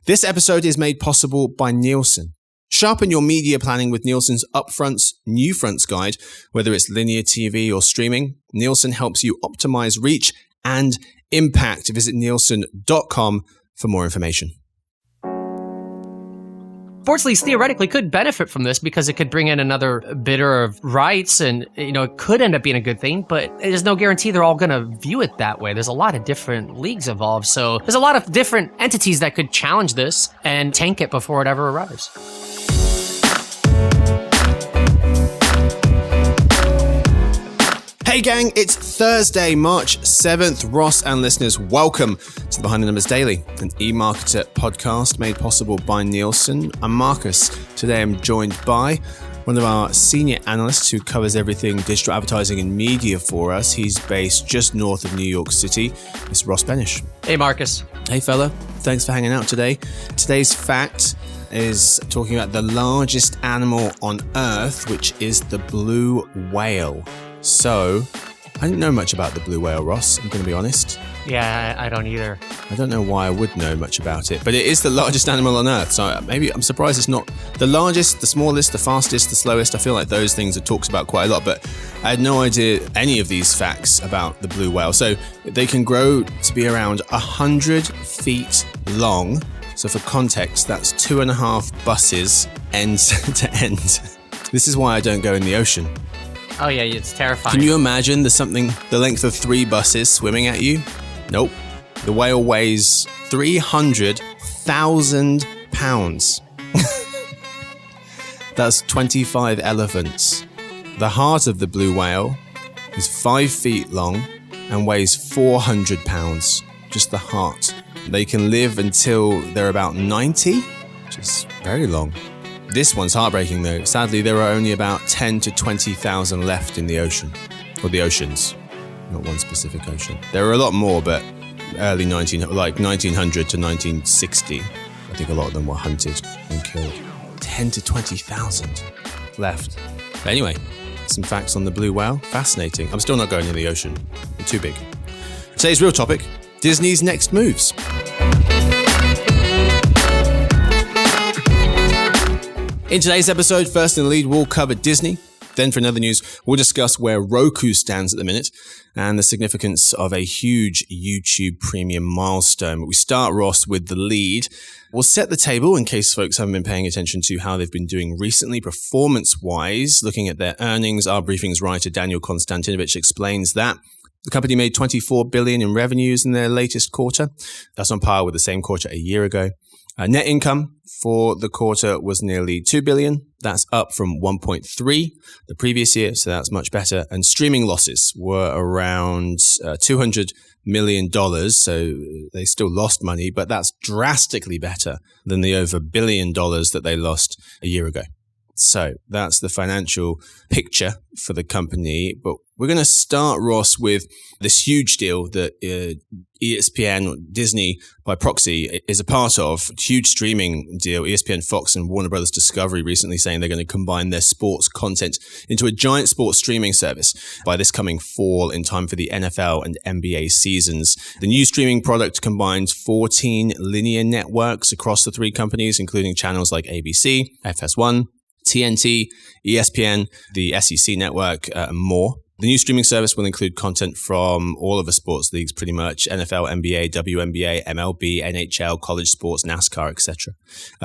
This episode is made possible by Nielsen. Sharpen your media planning with Nielsen's Upfronts Newfronts guide. Whether it's linear TV or streaming, Nielsen helps you optimize reach and impact. Visit Nielsen.com for more information. Sports leagues theoretically could benefit from this because it could bring in another bidder of rights and, it could end up being a good thing, but there's no guarantee they're all going to view it that way. There's a lot of different leagues involved, so there's a lot of different entities that could challenge this and tank it before it ever arrives. Hey gang, it's Thursday, March 7th. Ross and listeners, welcome to the Behind the Numbers Daily, an eMarketer podcast made possible by Nielsen. I'm Marcus. Today I'm joined by one of our senior analysts who covers everything digital advertising and media for us. He's based just north of New York City. It's Ross Benish. Hey, Marcus. Hey, fella. Thanks for hanging out today. Today's fact is talking about the largest animal on Earth, which is the blue whale. So, I didn't know much about the blue whale, Ross, I'm going to be honest. Yeah, I don't either. I don't know why I would know much about it, but it is the largest animal on Earth, so maybe I'm surprised it's not the largest, the smallest, the fastest, the slowest. I feel like those things are talked about quite a lot, but I had no idea any of these facts about the blue whale. So, they can grow to be around 100 feet long. So for context, that's 2.5 buses end to end. This is why I don't go in the ocean. Oh yeah, it's terrifying. Can you imagine there's something the length of 3 buses swimming at you? Nope. The whale weighs 300,000 pounds. That's 25 elephants. The heart of the blue whale is 5 feet long and weighs 400 pounds. Just the heart. They can live until they're about 90, which is very long. This one's heartbreaking though. Sadly, there are only about 10 to 20,000 left in the ocean, or the oceans, not one specific ocean. There are a lot more, but early 1900 to 1960, I think a lot of them were hunted and killed. 10 to 20,000 left. But anyway, some facts on the blue whale. Fascinating. I'm still not going in the ocean. I'm too big. Today's real topic, Disney's next moves. In today's episode, first in the lead, we'll cover Disney. Then for another news, we'll discuss where Roku stands at the minute and the significance of a huge YouTube Premium milestone. But we start, Ross, with the lead. We'll set the table in case folks haven't been paying attention to how they've been doing recently, performance-wise. Looking at their earnings, our briefings writer Daniel Konstantinovich explains that. The company made $24 billion in revenues in their latest quarter. That's on par with the same quarter a year ago. Net income for the quarter was nearly $2 billion. That's up from 1.3 the previous year, so that's much better. And streaming losses were around $200 million, so they still lost money, but that's drastically better than the over $1 billion that they lost a year ago. So that's the financial picture for the company. But we're going to start, Ross, with this huge deal that ESPN, Disney by proxy, is a part of. Huge streaming deal. ESPN, Fox, and Warner Brothers Discovery recently saying they're going to combine their sports content into a giant sports streaming service by this coming fall in time for the NFL and NBA seasons. The new streaming product combines 14 linear networks across the 3 companies, including channels like ABC, FS1, TNT, ESPN, the SEC network, and more. The new streaming service will include content from all of the sports leagues, pretty much NFL, NBA, WNBA, MLB, NHL, college sports, NASCAR, etc.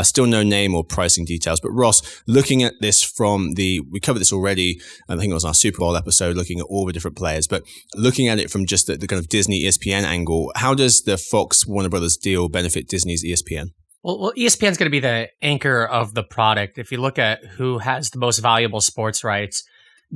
Still no name or pricing details. But Ross, looking at this we covered this already, I think it was our Super Bowl episode, looking at all the different players. But looking at it from just the kind of Disney ESPN angle, how does the Fox Warner Brothers deal benefit Disney's ESPN? Well, ESPN is going to be the anchor of the product. If you look at who has the most valuable sports rights,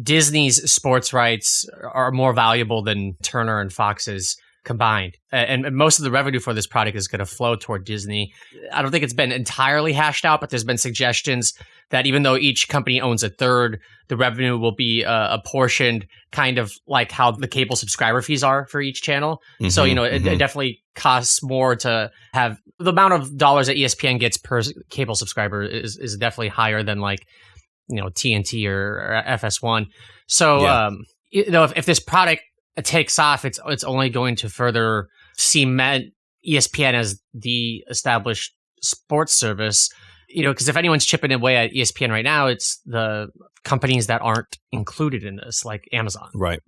Disney's sports rights are more valuable than Turner and Fox's combined. And most of the revenue for this product is going to flow toward Disney. I don't think it's been entirely hashed out, but there's been suggestions that even though each company owns a third, the revenue will be apportioned kind of like how the cable subscriber fees are for each channel. Mm-hmm, so, it definitely costs more to have the amount of dollars that ESPN gets per cable subscriber is definitely higher than TNT or FS1. So, if this product takes off, it's only going to further cement ESPN as the established sports service. Because if anyone's chipping away at ESPN right now, it's the companies that aren't included in this, like Amazon. Right.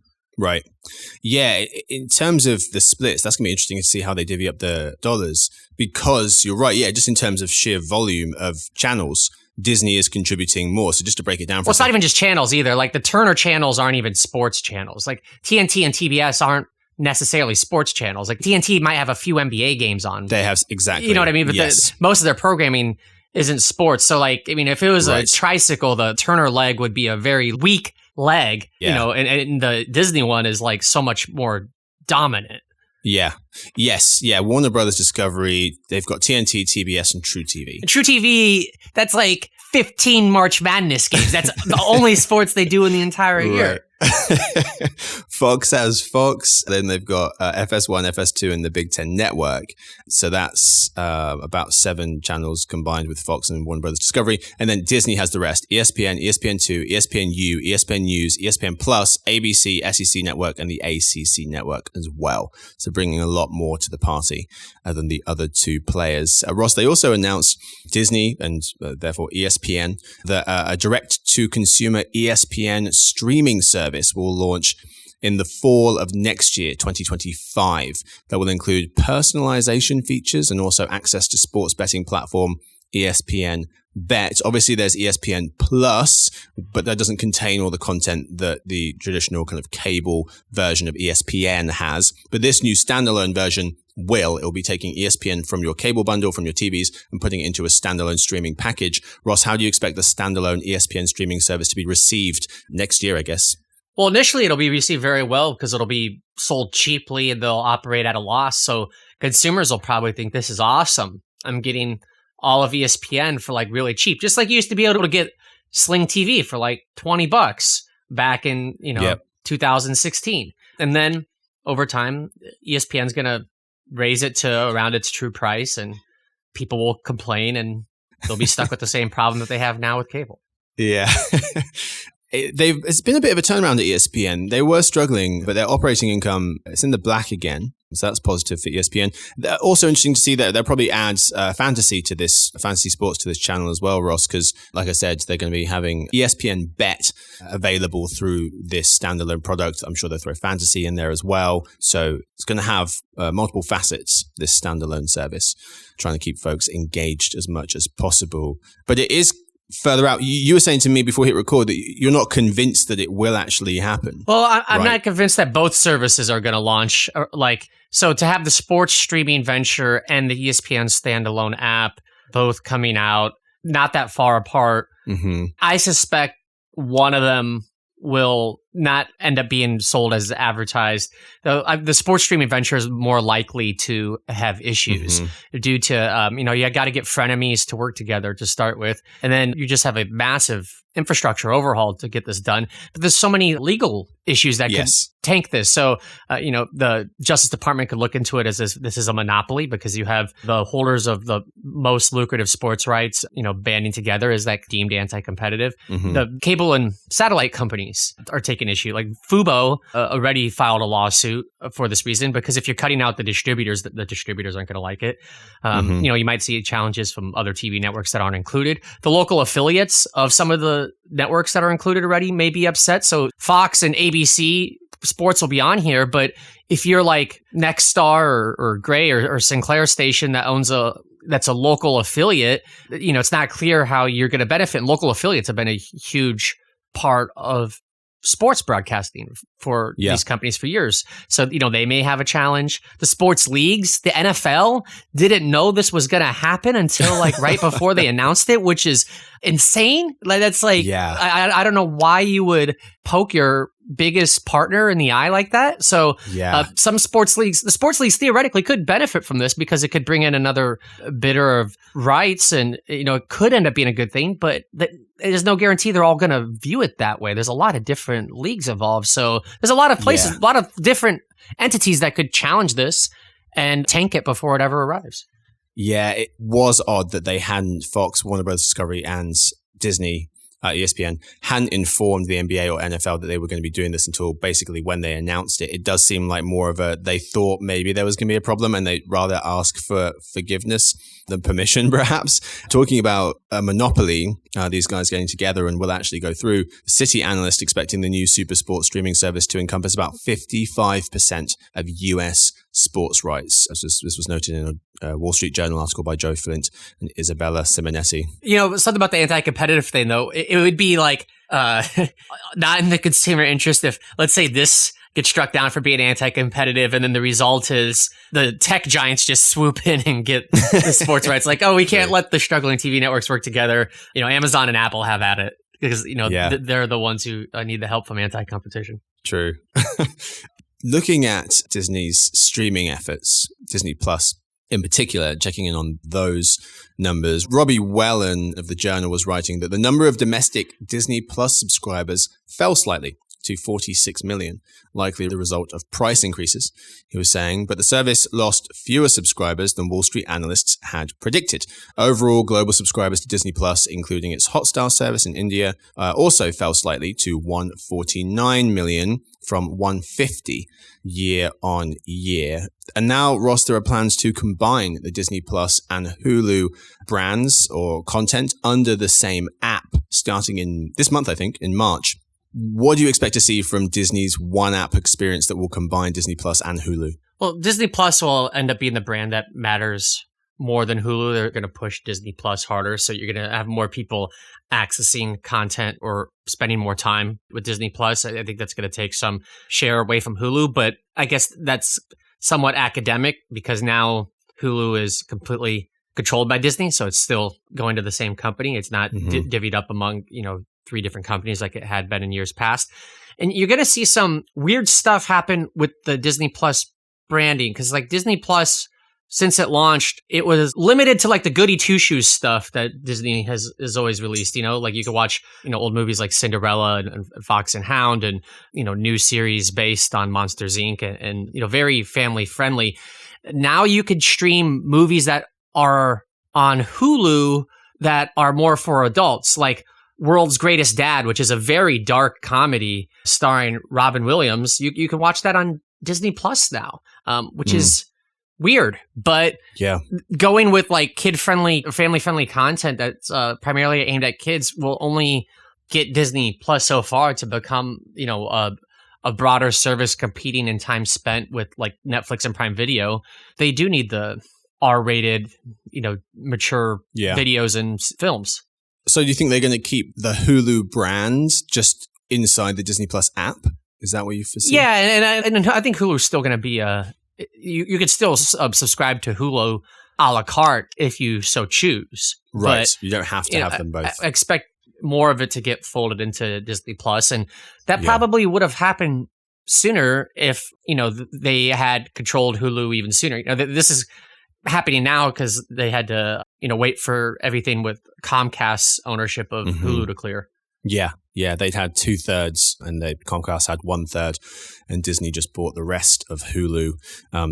Yeah, in terms of the splits, that's going to be interesting to see how they divvy up the dollars, because you're right. Yeah, just in terms of sheer volume of channels, Disney is contributing more. So just to break it down for it's not even just channels either. Like the Turner channels aren't even sports channels. Like TNT and TBS aren't necessarily sports channels. Like TNT might have a few NBA games on. They have, exactly. You know what I mean? But yes. Most of their programming isn't sports. So like, I mean, if it was a tricycle, the Turner leg would be a very weak leg, and the Disney one is like so much more dominant. Yeah. Yes. Yeah. Warner Brothers Discovery, they've got TNT, TBS, and True TV. True TV, that's like 15 March Madness games. That's the only sports they do in the entire year. Fox has Fox. Then they've got FS1, FS2, and the Big Ten Network. So that's about 7 channels combined with Fox and Warner Brothers Discovery. And then Disney has the rest: ESPN, ESPN2, ESPNU, ESPN News, ESPN Plus, ABC, SEC Network, and the ACC Network as well. So bringing a lot more to the party than the other 2 players. Ross, they also announced Disney and therefore ESPN that a direct-to-consumer ESPN streaming service will launch in the fall of next year, 2025. That will include personalization features and also access to sports betting platform ESPN Bet. Obviously, there's ESPN Plus, but that doesn't contain all the content that the traditional kind of cable version of ESPN has. But this new standalone version it'll be taking ESPN from your cable bundle, from your TVs, and putting it into a standalone streaming package. Ross, how do you expect the standalone ESPN streaming service to be received next year, I guess? Well, initially it'll be received very well because it'll be sold cheaply and they'll operate at a loss. So consumers will probably think this is awesome. I'm getting all of ESPN for like really cheap, just like you used to be able to get Sling TV for like $20 back in 2016. And then over time, ESPN's going to raise it to around its true price, and people will complain and they'll be stuck with the same problem that they have now with cable. Yeah. It's been a bit of a turnaround at ESPN. They were struggling, but their operating income is in the black again. So that's positive for ESPN. Also interesting to see that they'll probably add fantasy sports to this channel as well, Ross, because like I said, they're going to be having ESPN Bet available through this standalone product. I'm sure they'll throw fantasy in there as well. So it's going to have multiple facets, this standalone service, trying to keep folks engaged as much as possible. But it is further out. You were saying to me before we hit record that you're not convinced that it will actually happen. Well, I'm not convinced that both services are going to launch. So to have the sports streaming venture and the ESPN standalone app both coming out not that far apart, I suspect one of them will not end up being sold as advertised. The sports streaming venture is more likely to have issues due to, you got to get frenemies to work together to start with. And then you just have a massive infrastructure overhaul to get this done. But there's so many legal issues that could tank this. So, the Justice Department could look into it as this is a monopoly, because you have the holders of the most lucrative sports rights, banding together. Is that deemed anti-competitive? The cable and satellite companies are taking issue. Like Fubo already filed a lawsuit for this reason, because if you're cutting out the distributors aren't going to like it. You might see challenges from other TV networks that aren't included. The local affiliates of some of the networks that are included already may be upset. So Fox and ABC sports will be on here, but if you're like Nexstar or Gray or Sinclair station that's a local affiliate, it's not clear how you're going to benefit. And local affiliates have been a huge part of sports broadcasting for these companies for years. So, they may have a challenge. The sports leagues, the NFL didn't know this was going to happen until like right before they announced it, which is insane. Like that's like, I don't know why you would poke your biggest partner in the eye like that. So some the sports leagues theoretically could benefit from this because it could bring in another bidder of rights, and it could end up being a good thing, but there's no guarantee they're all going to view it that way. There's a lot of different leagues involved. So there's a lot of places, a lot of different entities that could challenge this and tank it before it ever arrives. Yeah, it was odd that they hadn't, Fox, Warner Brothers Discovery, and Disney, ESPN, hadn't informed the NBA or NFL that they were going to be doing this until basically when they announced it. It does seem like more of they thought maybe there was going to be a problem and they'd rather ask for forgiveness than permission, perhaps. Talking about a monopoly, these guys getting together and will actually go through. City analyst expecting the new super sports streaming service to encompass about 55% of US sports rights. This was noted in a Wall Street Journal article by Joe Flint and Isabella Simonetti. Something about the anti-competitive thing, though, it would be like not in the consumer interest if, let's say, this gets struck down for being anti-competitive, and then the result is the tech giants just swoop in and get the sports rights. Like, we can't let the struggling TV networks work together. Amazon and Apple have at it because, they're the ones who need the help from anti-competition. True. Looking at Disney's streaming efforts, Disney Plus in particular, checking in on those numbers, Robbie Wellen of the Journal was writing that the number of domestic Disney Plus subscribers fell slightly to 46 million, likely the result of price increases, he was saying, but the service lost fewer subscribers than Wall Street analysts had predicted. Overall, global subscribers to Disney Plus, including its Hotstar service in India, also fell slightly to 149 million from 150 year on year. And now, Ross, there are plans to combine the Disney Plus and Hulu brands or content under the same app starting in this month, I think, in March. What do you expect to see from Disney's one app experience that will combine Disney Plus and Hulu? Well, Disney Plus will end up being the brand that matters more than Hulu. They're going to push Disney Plus harder. So you're going to have more people accessing content or spending more time with Disney Plus. I think that's going to take some share away from Hulu. But I guess that's somewhat academic because now Hulu is completely controlled by Disney. So it's still going to the same company. It's not divvied up among, 3 different companies like it had been in years past. And you're going to see some weird stuff happen with the Disney Plus branding because like Disney Plus, since it launched, it was limited to like the goody two-shoes stuff that Disney has always released. Like you could watch, old movies like Cinderella and Fox and Hound and, new series based on Monsters, Inc. and very family friendly. Now you could stream movies that are on Hulu that are more for adults, like World's Greatest Dad, which is a very dark comedy starring Robin Williams. You can watch that on Disney Plus now, which is weird. But going with like kid-friendly or family-friendly content that's primarily aimed at kids will only get Disney Plus so far to become, a broader service competing in time spent with like Netflix and Prime Video. They do need the R-rated, mature videos and films. So do you think they're going to keep the Hulu brand just inside the Disney Plus app? Is that what you foresee? Yeah, and I think Hulu's still going to be you could still subscribe to Hulu a la carte if you so choose. Right, but, you don't have to have them both. I expect more of it to get folded into Disney Plus, and that probably would have happened sooner if they had controlled Hulu even sooner. This is happening now because they had to wait for everything with Comcast's ownership of Hulu to clear. Yeah, they'd had 2/3 and Comcast had 1/3 and Disney just bought the rest of Hulu.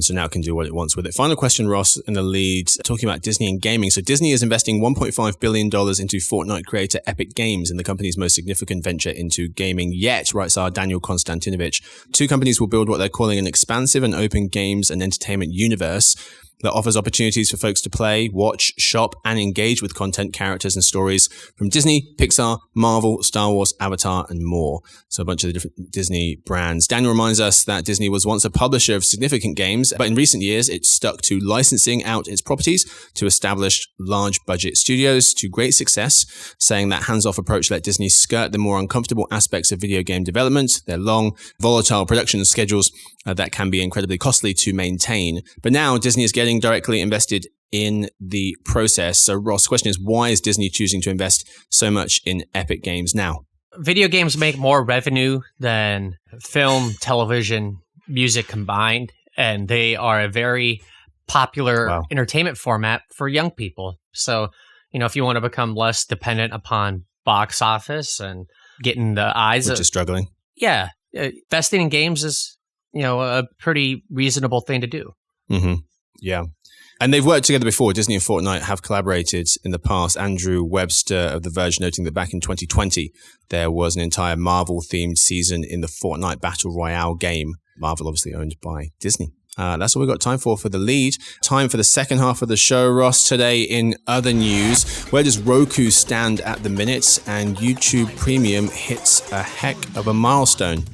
So now it can do what it wants with it. Final question, Ross, in the lead, talking about Disney and gaming. So Disney is investing $1.5 billion into Fortnite creator Epic Games and the company's most significant venture into gaming yet, writes our Daniel Konstantinovich. 2 companies will build what they're calling an expansive and open games and entertainment universe that offers opportunities for folks to play, watch, shop, and engage with content, characters, and stories from Disney, Pixar, Marvel, Star Wars, Avatar, and more. So a bunch of the different Disney brands. Daniel reminds us that Disney was once a publisher of significant games, but in recent years, it stuck to licensing out its properties to establish large budget studios to great success, saying that hands-off approach let Disney skirt the more uncomfortable aspects of video game development, their long, volatile production schedules that can be incredibly costly to maintain. But now Disney is getting directly invested in the process. So Ross, the question is, why is Disney choosing to invest so much in Epic Games now? Video games make more revenue than film, television, music combined, and they are a very popular entertainment format for young people. So, if you want to become less dependent upon box office and getting the eyes which is struggling. Yeah. Investing in games is, a pretty reasonable thing to do. Mm-hmm. Yeah. And they've worked together before. Disney and Fortnite have collaborated in the past. Andrew Webster of The Verge noting that back in 2020, there was an entire Marvel-themed season in the Fortnite Battle Royale game. Marvel obviously owned by Disney. That's all we've got time for the lead. Time for the second half of the show, Ross. Today in other news, where does Roku stand at the minute? And YouTube Premium hits a heck of a milestone.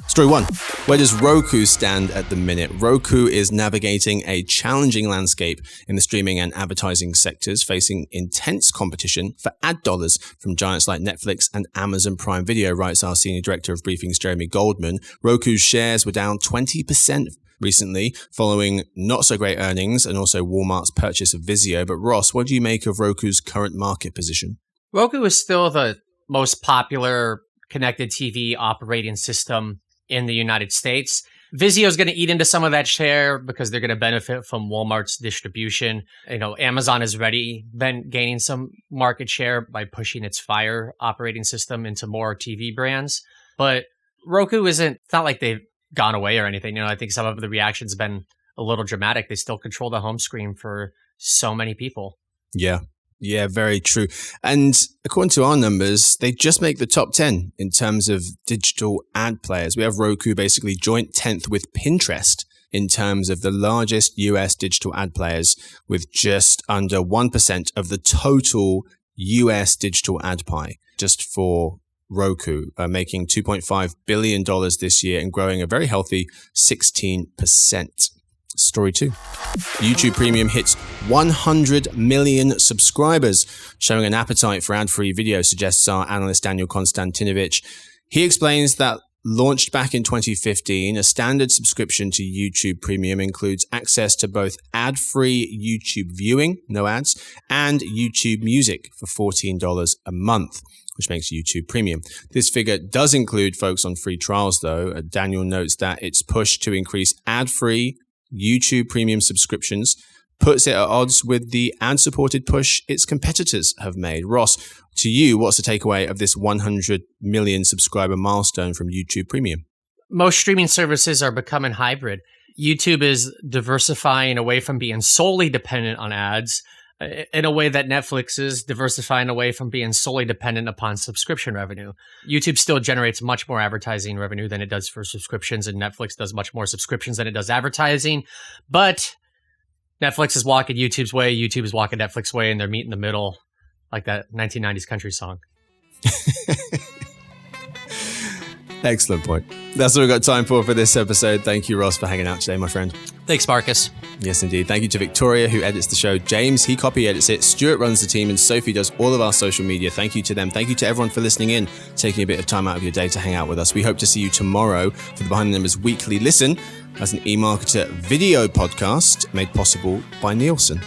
Story 1. Where does Roku stand at the minute? Roku is navigating a challenging landscape in the streaming and advertising sectors, facing intense competition for ad dollars from giants like Netflix and Amazon Prime Video, writes our Senior Director of Briefings, Jeremy Goldman. Roku's shares were down 20% recently, following not so great earnings and also Walmart's purchase of Vizio. But Ross, what do you make of Roku's current market position? Roku is still the most popular connected TV operating system in the United States. Vizio is going to eat into some of that share because they're going to benefit from Walmart's distribution. Amazon has already been gaining some market share by pushing its Fire operating system into more TV brands. But Roku it's not like they've gone away or anything. I think some of the reactions have been a little dramatic. They still control the home screen for so many people. Yeah, very true. And according to our numbers, they just make the top 10 in terms of digital ad players. We have Roku basically joint 10th with Pinterest in terms of the largest US digital ad players, with just under 1% of the total US digital ad pie, just for Roku, making $2.5 billion this year and growing a very healthy 16%. Story 2. YouTube Premium hits 100 million subscribers, showing an appetite for ad-free video, suggests our analyst Daniel Konstantinovich. He explains that launched back in 2015, a standard subscription to YouTube Premium includes access to both ad-free YouTube viewing, no ads, and YouTube Music for $14 a month, which makes YouTube Premium. This figure does include folks on free trials, though. Daniel notes that its push to increase ad-free YouTube Premium subscriptions puts it at odds with the ad-supported push its competitors have made. Ross, to you, what's the takeaway of this 100 million subscriber milestone from YouTube Premium? Most streaming services are becoming hybrid. YouTube is diversifying away from being solely dependent on ads in a way that Netflix is diversifying away from being solely dependent upon subscription revenue. YouTube still generates much more advertising revenue than it does for subscriptions, and Netflix does much more subscriptions than it does advertising. But Netflix is walking YouTube's way, YouTube is walking Netflix's way, and they're meeting in the middle, like that 1990s country song. Excellent point. That's all we've got time for this episode. Thank you, Ross, for hanging out today, my friend. Thanks, Marcus. Yes, indeed. Thank you to Victoria, who edits the show. James, he copy edits it. Stuart runs the team, and Sophie does all of our social media. Thank you to them. Thank you to everyone for listening in, taking a bit of time out of your day to hang out with us. We hope to see you tomorrow for the Behind the Numbers Weekly Listen as an eMarketer video podcast made possible by Nielsen.